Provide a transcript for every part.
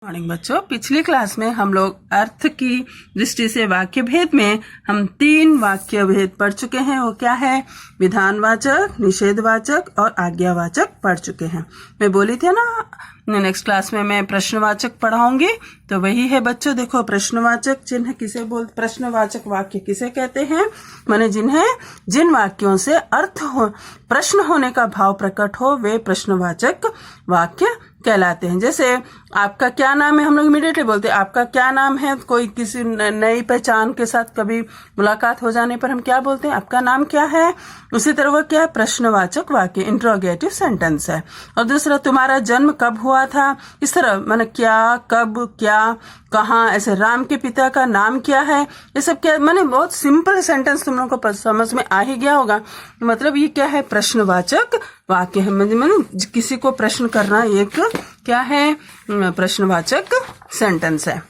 Morning बच्चों, पिछली class में हम लोग अर्थ की दृष्टि से वाक्य भेद में हम 3 वाक्य भेद पढ़ चुके हैं। वो क्या है? विधानवाचक, निषेधवाचक और आज्ञावाचक पढ़ चुके हैं। मैं बोली थी ना नेक्स्ट क्लास में मैं प्रश्नवाचक पढ़ाऊंगी, तो वही है बच्चों। देखो, प्रश्नवाचक चिन्ह किसे बोलते, प्रश्नवाचक वाक्य किसे कहते हैं? माने जिन वाक्यों से अर्थ हो, प्रश्न होने का भाव प्रकट हो, वे प्रश्नवाचक वाक्य कहलाते हैं। जैसे आपका क्या नाम है, हम लोग इमीडिएटली बोलते हैं आपका क्या नाम है। कोई किसी नई पहचान के साथ कभी मुलाकात हो जाने पर हम क्या बोलते हैं? आपका नाम क्या है। उसी तरह वो क्या है? प्रश्नवाचक वाक्य, इंट्रोगेटिव सेंटेंस है। और दूसरा, तुम्हारा जन्म कब हुआ था। इस तरह माने क्या, कब, क्या, कहाँ। ऐसे राम के पिता का नाम क्या है। ये सब क्या माने बहुत सिंपल सेंटेंस तुम लोगों को समझ में आ ही गया होगा। मतलब ये क्या है? प्रश्नवाचक वाक्य है। मतलब किसी को प्रश्न करना एक क्या है? प्रश्नवाचक सेंटेंस है।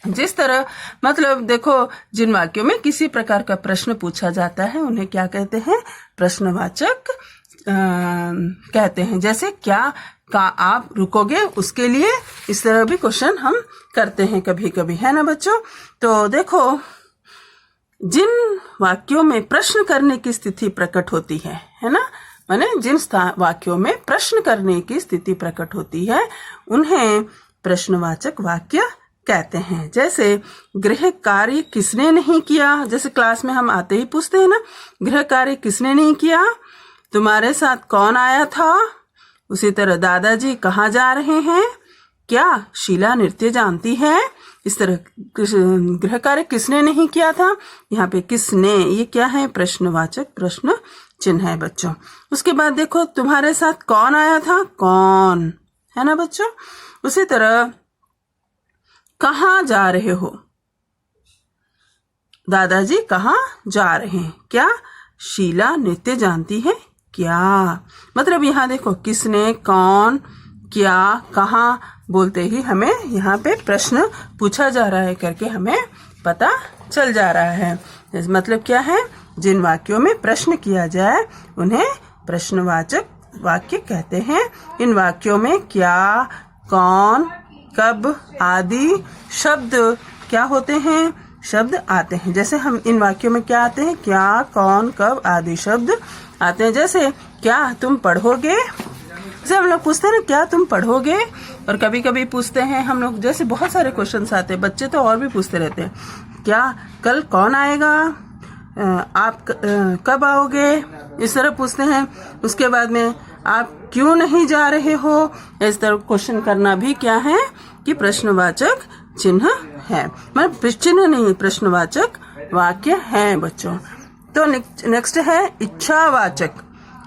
जिस तरह मतलब देखो, जिन वाक्यों में किसी प्रकार का प्रश्न पूछा जाता है उन्हें क्या कहते हैं? प्रश्नवाचक कहते हैं। जैसे क्या का आप रुकोगे, उसके लिए इस तरह भी क्वेश्चन हम करते हैं कभी कभी, है ना बच्चों। तो देखो, जिन वाक्यों में प्रश्न करने की स्थिति प्रकट होती है ना, माने जिन वाक्यों में प्रश्न करने की स्थिति प्रकट होती है उन्हें प्रश्नवाचक वाक्य कहते हैं। जैसे गृह कार्य किसने नहीं किया। जैसे क्लास में हम आते ही पूछते हैं ना, गृह कार्य किसने नहीं किया। तुम्हारे साथ कौन आया था। उसी तरह दादाजी कहाँ जा रहे हैं। क्या शीला नृत्य जानती है। इस तरह गृह कार्य किसने नहीं किया था। यहाँ पे किसने, ये क्या है? प्रश्नवाचक प्रश्न चिन्ह है बच्चों। उसके बाद देखो, तुम्हारे साथ कौन आया था। कौन, है ना बच्चों। उसी तरह कहाँ जा रहे हो। दादाजी कहाँ जा रहे हैं। क्या शीला नृत्य जानती है। क्या मतलब यहाँ देखो, किसने, कौन, क्या, कहाँ बोलते ही हमें यहाँ पे प्रश्न पूछा जा रहा है करके हमें पता चल जा रहा है। मतलब क्या है? जिन वाक्यों में प्रश्न किया जाए उन्हें प्रश्नवाचक वाक्य कहते हैं। इन वाक्यों में क्या, कौन, कब आदि शब्द क्या होते हैं? शब्द आते हैं। जैसे हम इन वाक्यों में क्या आते हैं? क्या, कौन, कब आदि शब्द आते हैं। जैसे क्या तुम पढ़ोगे। जैसे हम लोग पूछते हैं ना, क्या तुम पढ़ोगे। और कभी कभी पूछते हैं हम लोग, जैसे बहुत सारे क्वेश्चंस आते हैं, बच्चे तो और भी पूछते रहते हैं। क्या कल कौन आएगा। आप कब आओगे। इस तरह पूछते हैं। उसके बाद में आप क्यों नहीं जा रहे हो। इस तरह क्वेश्चन करना भी क्या है? कि प्रश्नवाचक चिन्ह है। मतलब चिन्ह नहीं, प्रश्नवाचक वाक्य है बच्चों। तो नेक्स्ट है इच्छावाचक।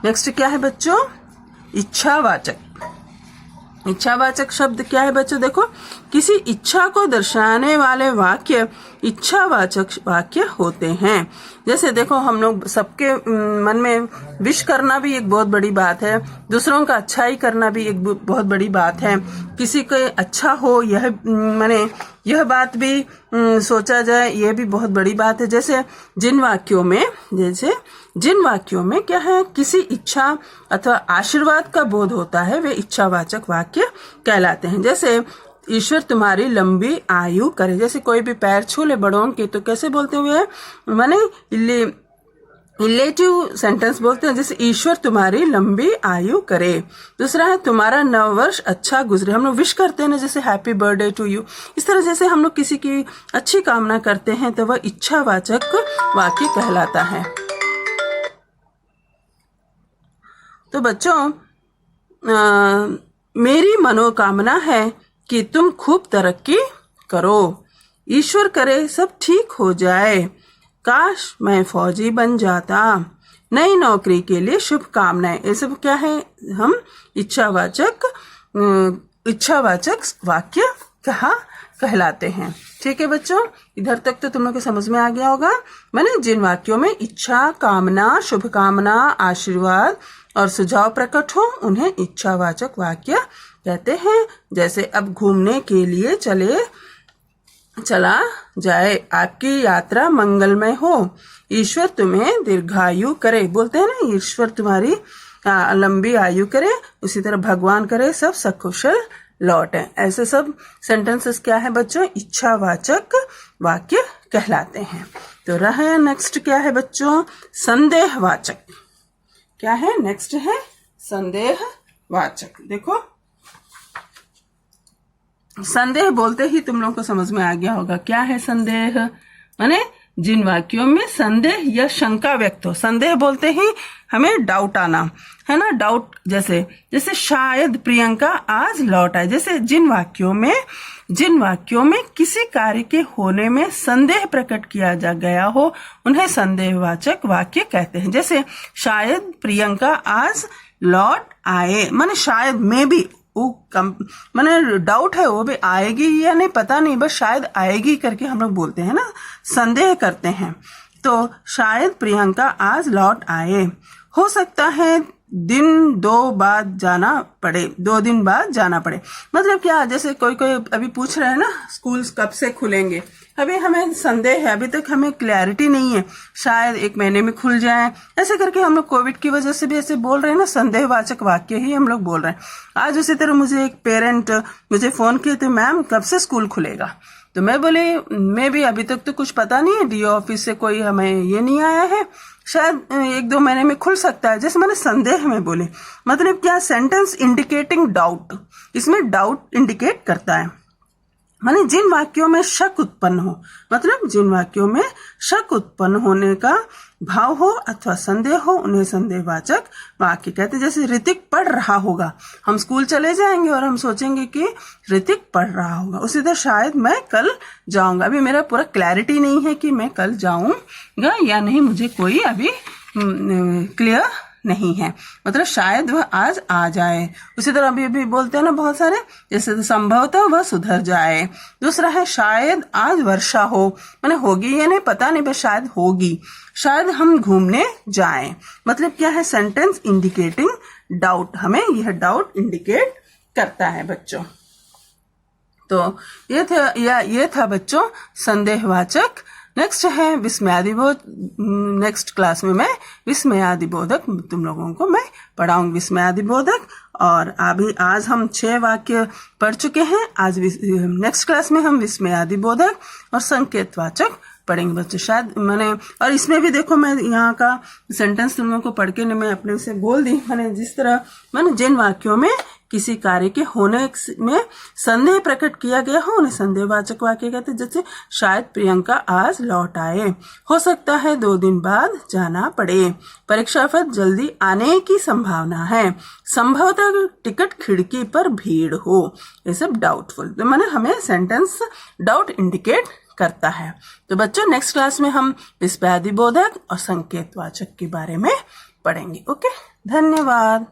नेक्स्ट क्या है बच्चों? इच्छावाचक। इच्छावाचक शब्द क्या है बच्चों? देखो, किसी इच्छा को दर्शाने वाले वाक्य इच्छावाचक वाक्य होते हैं। जैसे देखो, हम लोग सबके मन में विश करना भी एक बहुत बड़ी बात है। दूसरों का अच्छाई करना भी एक बहुत बड़ी बात है। किसी को अच्छा हो, यह माने यह बात भी सोचा जाए, यह भी बहुत बड़ी बात है। जैसे जिन वाक्यों में क्या है? किसी इच्छा अथवा आशीर्वाद का बोध होता है, वे इच्छावाचक वाक्य कहलाते हैं। जैसे ईश्वर तुम्हारी लंबी आयु करे। जैसे कोई भी पैर छू ले बड़ों के, तो कैसे बोलते हुए? माने रिलेटिव सेंटेंस बोलते हैं। जैसे ईश्वर तुम्हारी लंबी आयु करे। दूसरा है तुम्हारा नववर्ष अच्छा गुजरे। हम लोग विश करते हैं ना, जैसे हैप्पी बर्थडे टू यू। इस तरह जैसे हम लोग किसी की अच्छी कामना करते हैं तो वह इच्छावाचक वाक्य कहलाता है। तो बच्चों, मेरी मनोकामना है कि तुम खूब तरक्की करो। ईश्वर करे सब ठीक हो जाए। काश मैं फौजी बन जाता। नई नौकरी के लिए शुभकामनाएं। ये सब क्या है? हम इच्छावाचक वाक्य कहलाते हैं। ठीक है बच्चों, इधर तक तो तुम लोग को समझ में आ गया होगा। मैंने जिन वाक्यों में इच्छा, कामना, शुभकामना, आशीर्वाद और सुझाव प्रकट हो उन्हें इच्छावाचक वाक्य कहते हैं। जैसे अब घूमने के लिए चला जाए। आपकी यात्रा मंगलमय हो। ईश्वर तुम्हें दीर्घायु करे। बोलते हैं ना, ईश्वर तुम्हारी लंबी आयु करे। उसी तरह भगवान करे सब सकुशल लौट है। ऐसे सब सेंटेंसेस क्या है बच्चों, इच्छावाचक वाक्य कहलाते हैं। तो रहा नेक्स्ट क्या है बच्चों, संदेहवाचक। क्या है नेक्स्ट है संदेहवाचक। देखो संदेह बोलते ही तुम लोगों को समझ में आ गया होगा क्या है संदेह, माने जिन वाक्यों में संदेह या शंका व्यक्त हो। संदेह बोलते ही हमें डाउट आना है ना, डाउट जैसे शायद प्रियंका आज लौट आए। जैसे जिन वाक्यों में किसी कार्य के होने में संदेह प्रकट किया जा गया हो उन्हें संदेहवाचक वाक्य कहते हैं। जैसे शायद प्रियंका आज लौट आए, माने शायद में भी माने डाउट है वो भी आएगी या नहीं पता नहीं, बस शायद आएगी करके हम लोग बोलते हैं ना, संदेह करते हैं। तो शायद प्रियंका आज लौट आए। हो सकता है 2 दिन बाद जाना पड़े। मतलब क्या, जैसे कोई अभी पूछ रहे हैं ना स्कूल कब से खुलेंगे, अभी हमें संदेह है, अभी तक हमें क्लैरिटी नहीं है, शायद 1 महीने में खुल जाए। ऐसे करके हम लोग कोविड की वजह से भी ऐसे बोल रहे हैं ना, संदेहवाचक वाक्य ही हम लोग बोल रहे हैं। आज उसी तरह मुझे एक पेरेंट मुझे फोन किए थे, मैम कब से स्कूल खुलेगा। तो मैं बोले मैं भी अभी तक तो कुछ पता नहीं है, डीओ ऑफिस से कोई हमें ये नहीं आया है, शायद 1-2 महीने में खुल सकता है। जैसे मैंने संदेह में बोले, मतलब क्या, सेंटेंस इंडिकेटिंग डाउट, इसमें डाउट इंडिकेट करता है। माने जिन वाक्यों में शक उत्पन्न हो, मतलब जिन वाक्यों में शक उत्पन्न होने का भाव हो अथवा संदेह हो उन्हें संदेहवाचक वाक्य कहते हैं। जैसे ऋतिक पढ़ रहा होगा, हम स्कूल चले जाएंगे और हम सोचेंगे कि ऋतिक पढ़ रहा होगा। उसी तरह शायद मैं कल जाऊंगा, अभी मेरा पूरा क्लैरिटी नहीं है कि मैं कल जाऊंगा या नहीं, मुझे कोई अभी क्लियर नहीं है, मतलब शायद वह आज आ जाए। उसी तरह अभी बोलते हैं ना बहुत सारे, जैसे संभवतः वह सुधर जाए। दूसरा है शायद आज वर्षा हो, माने होगी या नहीं पता नहीं, बस शायद होगी। शायद हम घूमने जाएं, मतलब क्या है, सेंटेंस इंडिकेटिंग डाउट, हमें यह डाउट इंडिकेट करता है बच्चों। तो ये था बच्चों संदेहवाचक। नेक्स्ट है विस्मयादिबोधक। नेक्स्ट क्लास में मैं विस्मयादिबोधक तुम लोगों को मैं पढ़ाऊंगी, विस्मयादिबोधक। और अभी आज हम 6 वाक्य पढ़ चुके हैं। आज नेक्स्ट क्लास में हम विस्मयादिबोधक और संकेतवाचक पढ़ेंगे बच्चे। शायद मैंने, और इसमें भी देखो मैं यहाँ का सेंटेंस तुम लोगों को पढ़ के मैं अपने से बोल दी, मैंने जिस तरह मैंने जिन वाक्यों में किसी कार्य के होने में संदेह प्रकट किया गया हो उन्हें संदेहवाचक वाक्य कहते हैं। जैसे शायद प्रियंका आज लौट आए, हो सकता है 2 दिन बाद जाना पड़े, परीक्षा फल जल्दी आने की संभावना है, संभवतः टिकट खिड़की पर भीड़ हो। ये सब डाउटफुल, तो मैंने हमें सेंटेंस डाउट इंडिकेट करता है। तो बच्चों नेक्स्ट क्लास में हम विस्मयादिबोधक और संकेतवाचक के बारे में पढ़ेंगे। ओके, धन्यवाद।